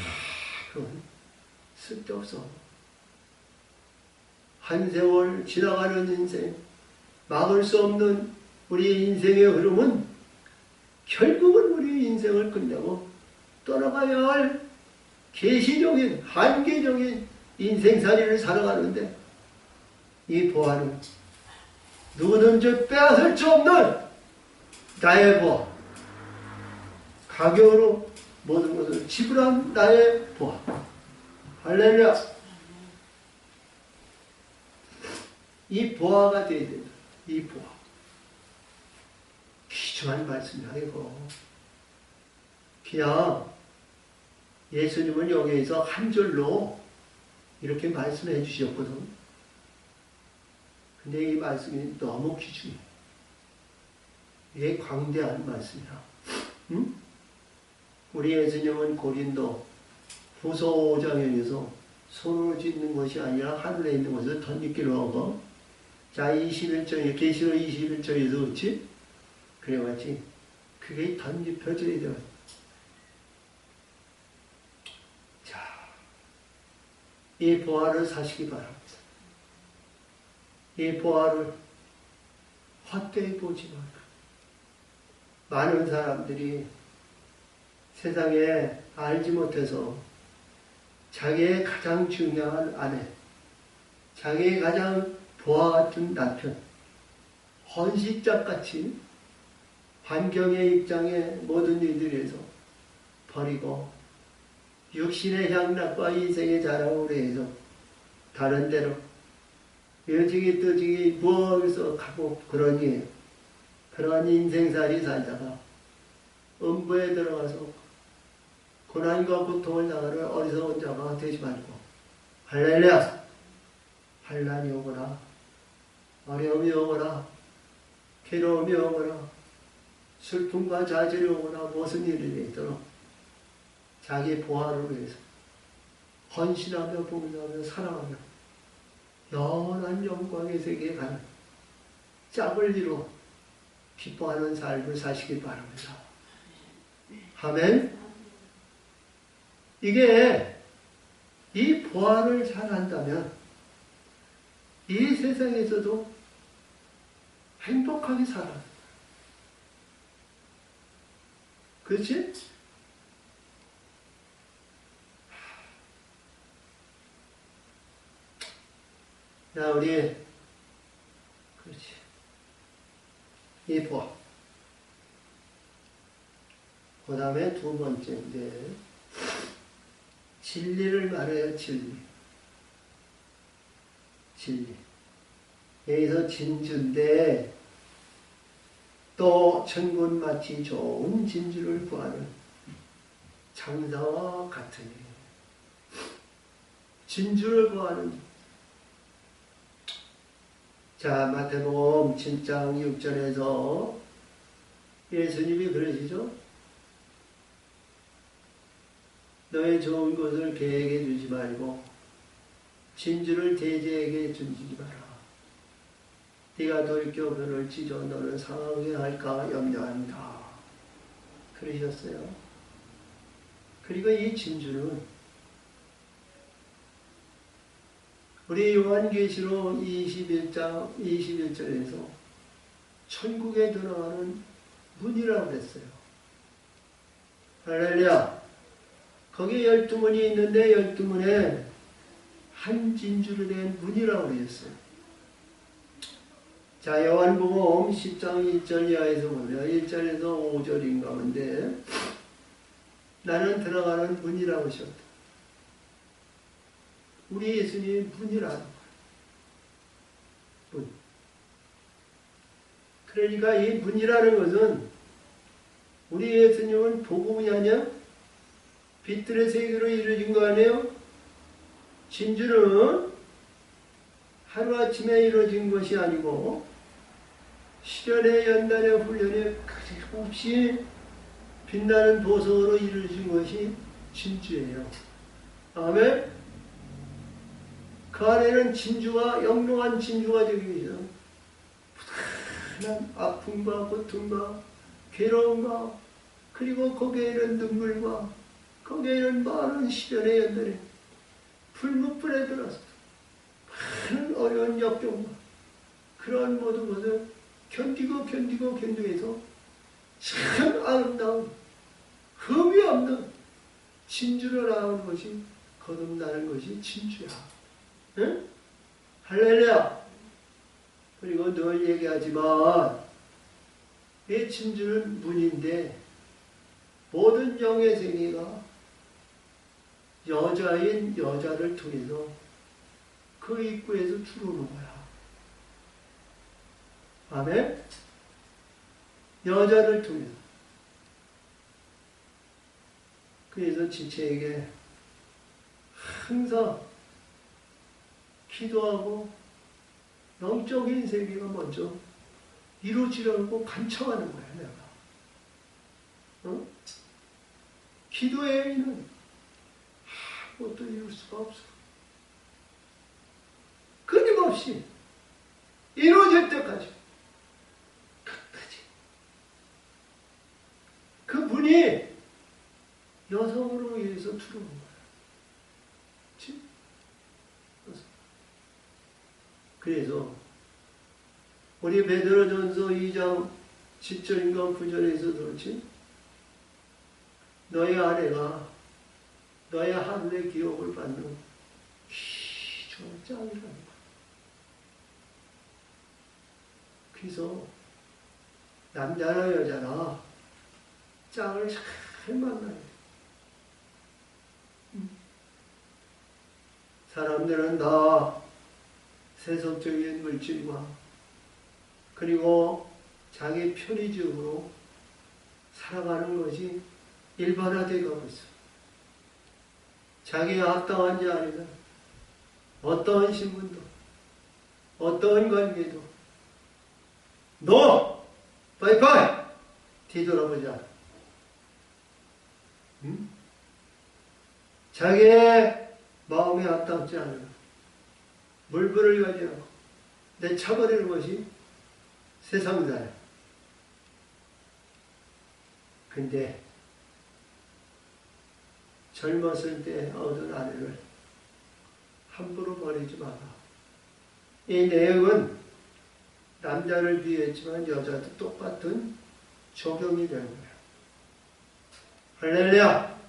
그건 쓸데없어. 한 세월 지나가는 인생, 막을 수 없는 우리 인생의 흐름은 결국은 우리 인생을 끝내고 떠나가야 할 계시적인 한계적인 인생살이를 살아가는데, 이 보아는 누구든지 빼앗을 수 없는 나의 보아, 가격으로 모든 것을 지불한 나의 보아. 할렐루야. 이 보아가 되어야 된다. 이 보아. 귀중한 말씀이 아니고 그냥 예수님은 여기에서 한 줄로 이렇게 말씀해 주셨거든. 근데 이 말씀이 너무 귀중해. 이게 광대한 말씀이야. 응? 우리 예수님은 고린도 후서 5장에서 손으로 짓는 것이 아니라 하늘에 있는 것을 던지기로 하고, 자 21절에 계시록 21절에서 그렇지? 그래가지 그게 던집혀져야 돼. 자, 이 보화를 사시기 바랍니다. 이 보화를 헛되이 보지 말고 많은 사람들이 세상에 알지 못해서 자기의 가장 중요한 아내, 자기의 가장 부하 같은 남편, 헌신짝같이 환경의 입장에 모든 일들에서 버리고 육신의 향락과 인생의 자랑으로 해서 다른 데로 여지기 떠지기 무엇에서 가고 그러니 그러한 인생살이 살다가 음부에 들어가서 고난과 고통을 당하는 어리석은 자가 되지 말고 할렐루야! 환난이 오거나 어려움이 오거나 괴로움이 오거나 슬픔과 좌절이 오거나 무슨 일이 있도록 자기 보화를 위해서 헌신하며 봉사하며 사랑하며 영원한 영광의 세계에 가는 짝을 이루어 기뻐하는 삶을 사시기 바랍니다. 아멘. 이게 이 보화를 잘 한다면 이 세상에서도 행복하게 살아요. 그렇지? 자, 우리 그렇지. 이 보화. 그 다음에 두 번째인데 진리를 말해요. 진리. 여기서 진주인데 또 천군 마치 좋은 진주를 구하는 장사와 같으니 진주를 구하는. 자, 마태복음 7장 6절에서 예수님이 그러시죠? 너의 좋은 것을 개에게 주지 말고 진주를 돼지에게 주지 마라. 네가 돌이켜 그를 찢어 너는 상하게 할까 염려한다. 그러셨어요. 그리고 이 진주는 우리 요한계시록 21장 21절에서 천국에 들어가는 문이라고 했어요. 할렐루야. 거기에 12문이 있는데 12문에 한 진주로 된 문이라고 했어요. 자, 요한복음 10장 1절 이하에서 보면 1절에서 5절인 가운데 나는 들어가는 문이라고 하셨다. 우리 예수님이 문이라는 거예요. 문. 그러니까 이 문이라는 것은 우리 예수님은 복음이 아니야? 빛들의 세계로 이루어진 거 아니에요? 진주는 하루아침에 이루어진 것이 아니고 시련의 연단의 훈련에 끊임없이 빛나는 보석으로 이루어진 것이 진주예요. 아멘? 그 안에는 진주가 영롱한 진주가 저기 있어. 부단한 아픔과 고통과 괴로움과 그리고 거기에는 눈물과 거기에는 많은 시련의 연단에 불무불에 들어서 많은 어려운 역경과 그런 모든 것을 견디고해서 참 아름다운 흠이 없는 진주로 나오는 것이 거듭나는 것이 진주야. 응? 할렐루야. 그리고 늘 얘기하지만 이 진주는 문인데 모든 영의 세계가 여자인 여자를 통해서 그 입구에서 들어오는 거야. 아멘? 여자를 통해서. 그래서 지체에게 항상 기도하고 영적인 세계가 먼저 이루어지려고 간청하는 거야, 내가. 어? 기도의 의는 아무것도 이룰 수가 없어. 끊임없이 이루어질 때까지 끝까지. 그 문이 여성으로 의해서 들어오는 거야. 그치? 그래서 우리 베드로전서 2장 7절인가 9절에서 그렇지. 너의 아내가 너의 하늘의 기업을 받는 귀중한 짱이라는 거야. 그래서 남자나 여자나 짱을 잘 만나야 돼. 사람들은 다 세속적인 물질과 그리고 자기 편의적으로 살아가는 것이 일반화되어 가고 있어. 자기가 합당한지 아니다. 어떠한 신분도, 어떠한 관계도, 너! 빠이빠이! 뒤돌아보자. 응? 자기의 마음에 합당치 않은 물불을 가지고 내쳐버리는 것이 세상사야. 근데 젊었을 때 얻은 아내를 함부로 버리지 마라. 이 내용은 남자를 비했지만 여자도 똑같은 적용이 되는 거야. 할렐루야!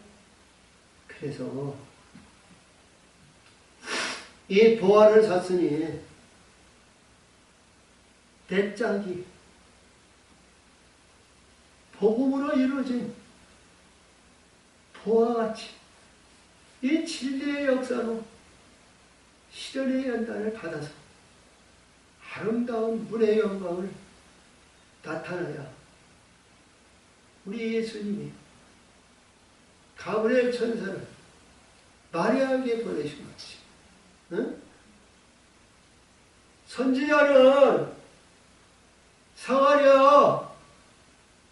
그래서 이 보화를 샀으니 대짝이 복음으로 이루어진 보화같이 이 진리의 역사로 시련의 연단을 받아서 아름다운 문의 영광을 나타내야 우리 예수님이 가브리엘 천사를 마리아에게 보내신 것이, 응? 선지자는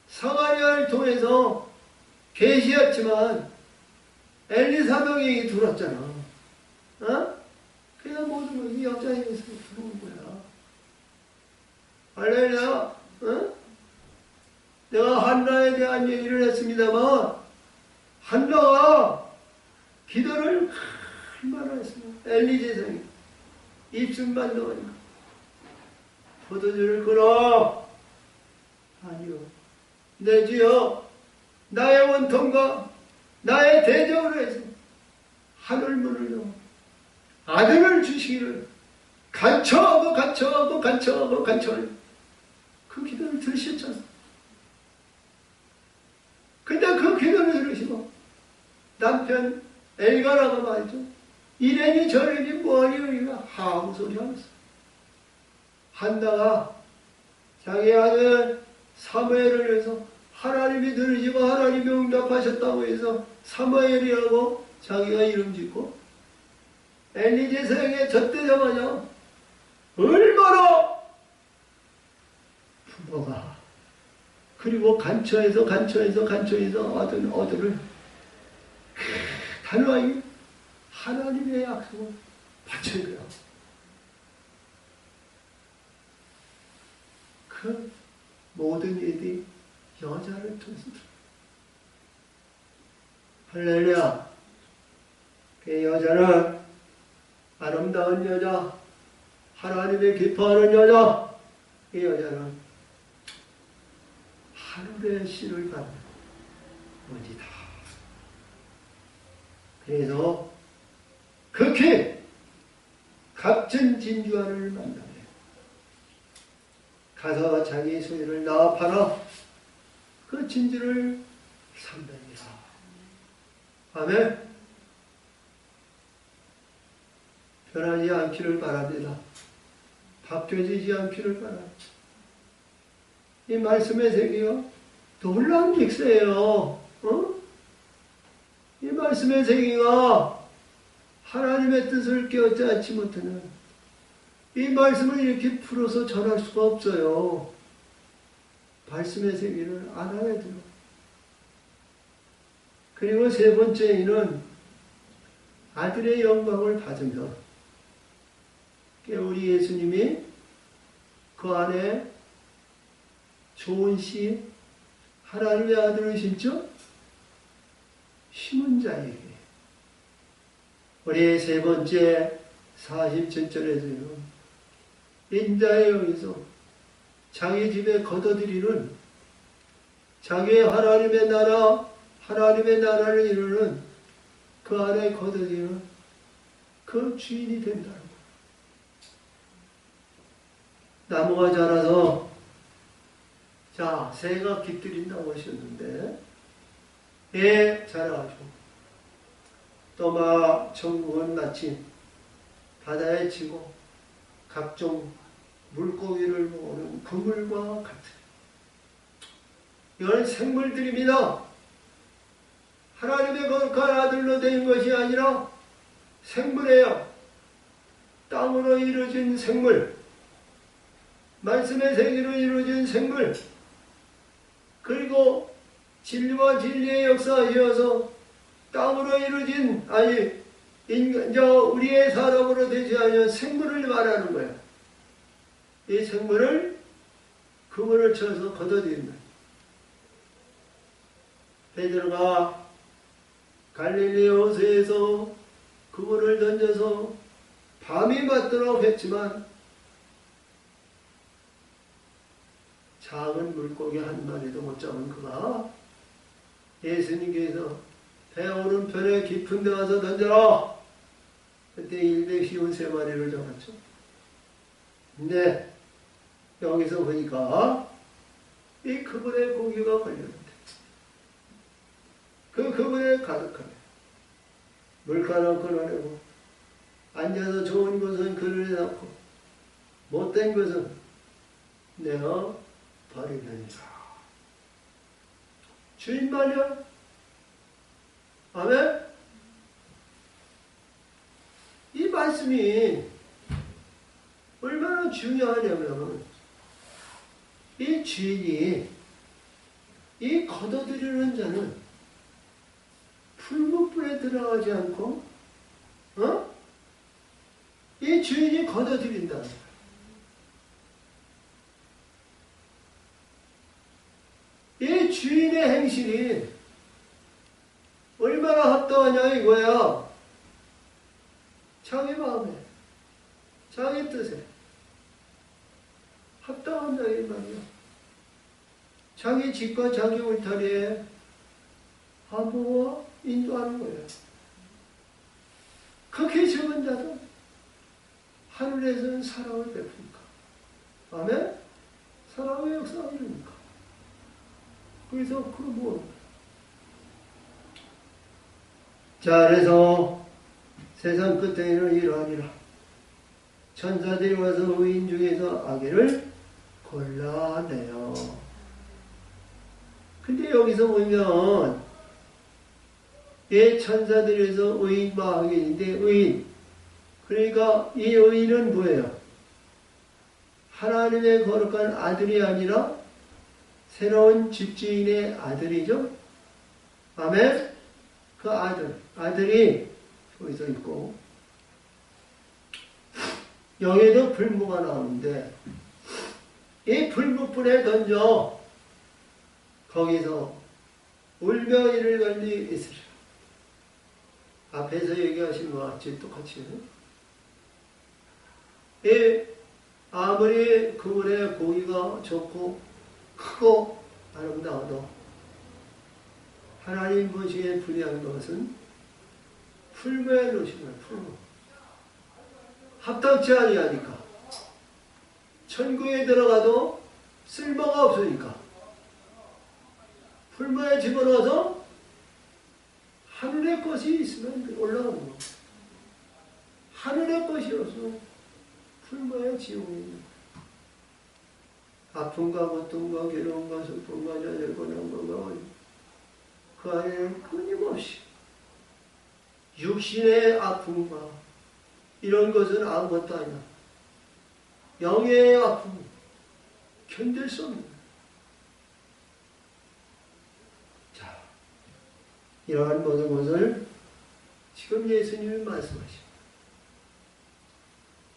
상하리아를 통해서 계시였지만 엘리사벳에게 들었잖아. 어? 그래서 모든 것이 여자에게서 들어온 거야. 할렐루야. 어? 내가 한나에 대한 얘기를 했습니다만 한나가 기도를 얼마나 했습니까? 엘리 제사장이 입술만 넣으니까 포도주를 끊어. 아니요. 내 주여, 나의 원통과 나의 대적으로 해서 하늘문을 열어 아들을 주시기를 간청하고 그 기도를 들으셨잖아. 근데 그 기도를 들으시고 남편 엘가나가 말이죠. 이래니 저래니 뭐하니 우리가 하고 소리 하면서 한나가 자기 아들 사무엘을 위해서 하나님이 들으시고 하나님이 응답하셨다고 해서 사무엘이라고 자기가 이름 짓고 엘리 제사장에 젖대자마자 얼마나 부모가 그리고 간처에서 어들을 단호하게 하나님의 약속을 바쳐야 돼요. 그 모든 일이 여자를 통해서 할렐루야. 그 여자는 아름다운 여자, 하나님의 기뻐하는 여자, 이 여자는 하늘의 씨를 받는 어디다. 그래서 극히 값진 진주아를 만나네. 가서 자기 소유를 나 팔아 그 진주를 삼느니라. 아멘. 변하지 않기를 바랍니다. 바뀌어지지 않기를 바랍니다. 이 말씀의 세계요 놀라운 믹스예요. 어? 이 말씀의 세계가 하나님의 뜻을 깨닫지 못하는 이 말씀을 이렇게 풀어서 전할 수가 없어요. 말씀의 세계를 알아야 돼요. 그리고 세 번째는 아들의 영광을 받으며 우리 예수님이 그 안에 좋은 씨 하나님의 아들을 심죠? 심은 자에게 우리 세 번째 47절에서요 인자의 영에서 자기 집에 거둬들이는 자기의 하나님의 나라, 하나님의 나라를 이루는 그 안에 거두기는 그 주인이 된다는 거예요. 나무가 자라서 자, 새가 깃들인다고 하셨는데 자라가지고 또 막 천국은 마치 바다에 치고 각종 물고기를 모으는 그물과 같은 이건 생물들입니다. 하나님의 거룩한 아들로 된 것이 아니라 생물이에요. 땅으로 이루어진 생물, 말씀의 세계로 이루어진 생물, 그리고 진리와 진리의 역사이어서 땅으로 이루어진 우리의 사람으로 되지 않은 생물을 말하는 거예요. 이 생물을 그물을 쳐서 걷어들인다. 베드로가 갈릴리 호수에서 그물을 던져서 밤이 맞도록 했지만 작은 물고기 한 마리도 못 잡은 그가 예수님께서 배 오른편에 깊은 데 가서 던져라. 그때 153마리를 잡았죠. 근데 여기서 보니까 이 그물에 고기가 걸렸는데 그 그물에 가득하네. 물가로 끌어내고 앉아서 좋은 것은 그늘에 놨고 못된 것은 내가 버리느니라. 주인 말이야. 아멘? 이 말씀이 얼마나 중요하냐면 이 주인이 이 걷어들이는 자는 풀무불에 들어가지 않고 이 주인이 걷어들인다. 이 주인의 행실이 얼마나 합당하냐 이거야. 자기 마음에, 자기 뜻에 합당한 자기 말이야. 자기 집과 자기 울타리에 안보와 인도하는 거예요. 그렇게 적은 자도 하늘에서는 사랑을 베푸니까. 아멘? 사랑의 역사가 이루니까. 그래서 그거 뭐 자, 그래서 세상 끝에는 이러하니라. 천사들이 와서 의인 중에서 악인을 골라내요. 근데 여기서 보면 이 천사들에서 의인과 악인인데 의인, 그러니까 이 의인은 뭐예요? 하나님의 거룩한 아들이 아니라 새로운 집주인의 아들이죠. 아멘? 그 아들이 거기서 있고 여기에도 불무가 나오는데 이 불무불에 던져 거기서 울며 이를 갈리 있으리라. 앞에서 얘기하신 것 같이 똑같이 아무리 그물에 고기가 좋고 크고 아름다워도 하나님 보시기에 불리한 것은 풀무에 놓으신 거예요. 풀무. 합당치 아니하니까. 천국에 들어가도 쓸모가 없으니까. 풀무에 집어넣어서 하늘의 것이 있으면 올라가는 거예요. 하늘의 것이 없으면 풀무에 지옥이 있는 거예요. 아픔과 고통과 괴로움과 슬픔과 좌절과 난관과 그 안에는 끊임없이 육신의 아픔과 이런 것은 아무것도 아니야. 영의 아픔 견딜 수 없는. 자, 이러한 모든 것을 지금 예수님이 말씀하십니다.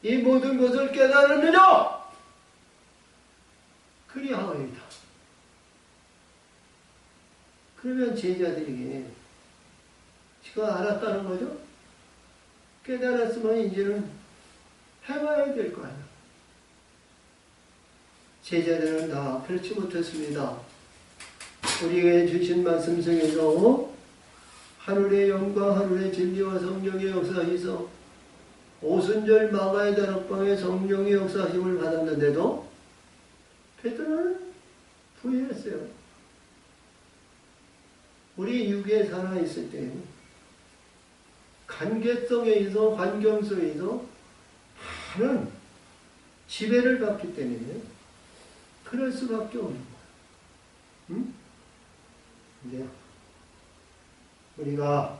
이 모든 것을 깨달았느냐? 그리하오이다. 그러면 제자들에게 지금 알았다는 거죠? 깨달았으면 이제는 해봐야 될 거 아니야. 제자들은 다 그렇지 못했습니다. 우리에게 주신 말씀 속에서 하늘의 영과 하늘의 진리와 성령의 역사하셔서 오순절 마가의 다락방에 성령의 역사하심을 받았는데도 베드로는 부인했어요. 우리 육에 살아있을 때 관계성에 있어 환경 속에서 많은 지배를 받기 때문에 그럴 수밖에 없는 거예요. 응? 근데 우리가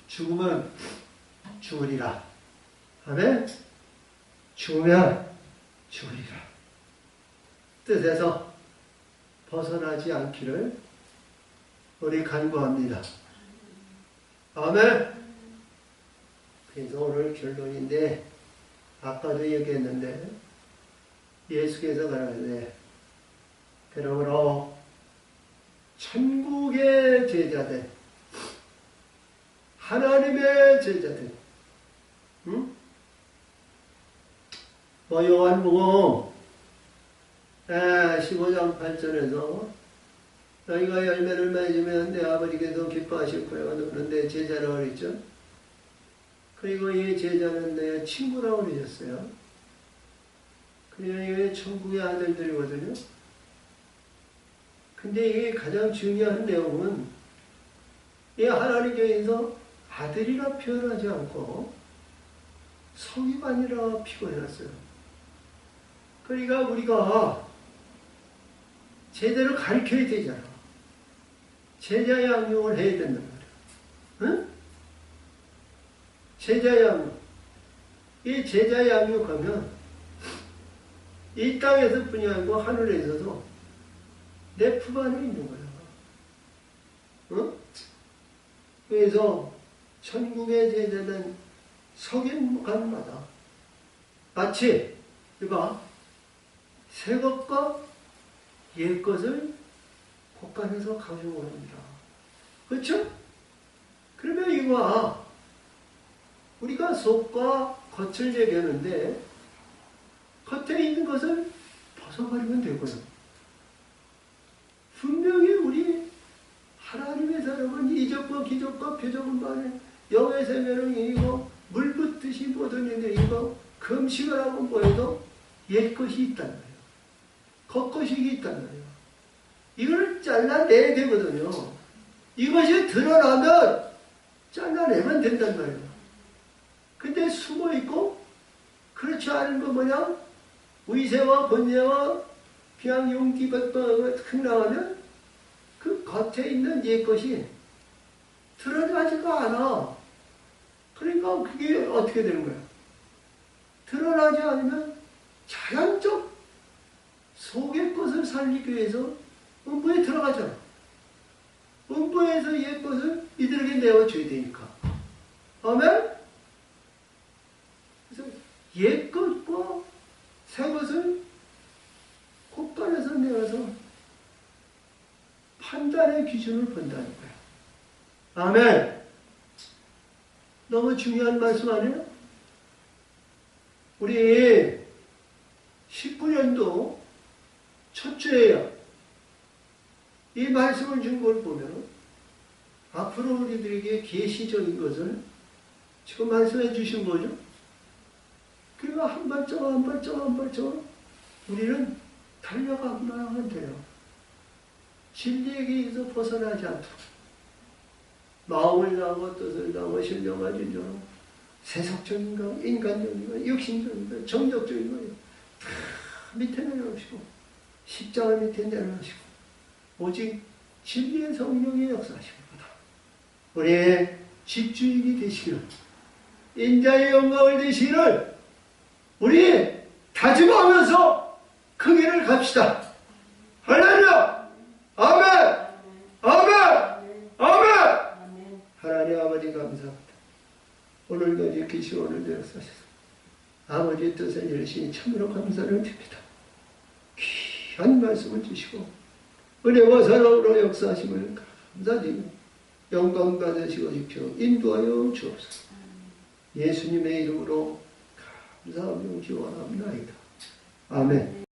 죽으면 죽으리라. 아멘? 죽으면 죽으리라. 뜻에서 벗어나지 않기를 우리 간구합니다. 아멘? 그래서 오늘 결론인데 아까도 얘기했는데 예수께서 가라사대 그러므로 천국의 제자들 하나님의 제자들 응? 요한복음 15장 8절에서 너희가 열매를 맺으면 내 아버지께서 기뻐하실 거예요. 그런데 제자라고 그랬죠. 그리고 이 제자는 내 친구라고 그러셨어요. 그러니까 이게 천국의 아들들이거든요. 근데 이게 가장 중요한 내용은 이 하나님께서 아들이라 표현하지 않고 서기관이라 표현했어요. 그러니까 우리가 제대로 가르쳐야 되잖아. 제자 양육을 해야 된단 말이야. 응? 제자 양육. 이 제자 양육하면 이 땅에서 뿐이 아니고 하늘에서도 내 품 안에 있는 거야. 응? 그래서 천국의 제자는 서기관마다 마치 이봐 새 것과 옛 것을 곳간에서 가지고 옵니다. 그렇죠? 그러면 이거 우리가 속과 겉을 얘기하는데 겉에 있는 것을 벗어버리면 되고요. 분명히 우리 하나님의 사람은 이적과 기적과 표적은 반에 영의 세면은 이거 물 붓듯이 모든 일에 이거 금식을 하고 뭐해도 옛 것이 있단 말이에요. 겉것이 있단 말이에요. 이걸 잘라내야 되거든요. 이것이 드러나면 잘라내면 된단 말이에요. 근데 숨어있고 그렇지 않은 거 뭐냐? 의세와 번뇌와 그냥 용기가 흘러나가면 그 겉에 있는 옛것이 드러나지가 않아. 그러니까 그게 어떻게 되는 거야? 드러나지 않으면 자연적 속의 것을 살리기 위해서 음부에 들어가잖아. 음부에서 옛 것을 이들에게 내어줘야 되니까. 아멘? 그래서 옛 것과 새 것을 곳간에서 내어서 판단의 기준을 본다는 거야. 아멘. 너무 중요한 말씀 아니에요? 우리 19년도 첫 주에요. 이 말씀을 준 걸 보면 앞으로 우리들에게 계시적인 것을 지금 말씀해 주신 거죠. 그러니까 한 발짝 한 발짝 한 발짝 우리는 달려가고만 돼요. 진리에게서 벗어나지 않도록 마음을 다하고 뜻을 다하고 신령과 진정하고 세속적인 거, 인간적인 거, 육신적인 거, 정적적인 거 다 밑에 내려놓으시고 십자가 밑에 내려놓으시고 오직 진리의 성령의 역사하십니다. 우리의 집주인이 되시기를 인자의 영광을 되시기를 우리 다짐하면서 그 길을 갑시다. 할렐루야! 아멘! 아멘! 아멘! 하나님 아버지 감사합니다. 오늘도 이렇게 시원을 내려사셔서 아버지의 뜻을 열심히 참으로 감사를 드립니다. 귀한 말씀을 주시고 은혜와 사랑으로 역사하심을 감사드리며 영광 받으시고 싶어 인도하여 주옵소서. 예수님의 이름으로 감사하며 기원합니다. 아멘.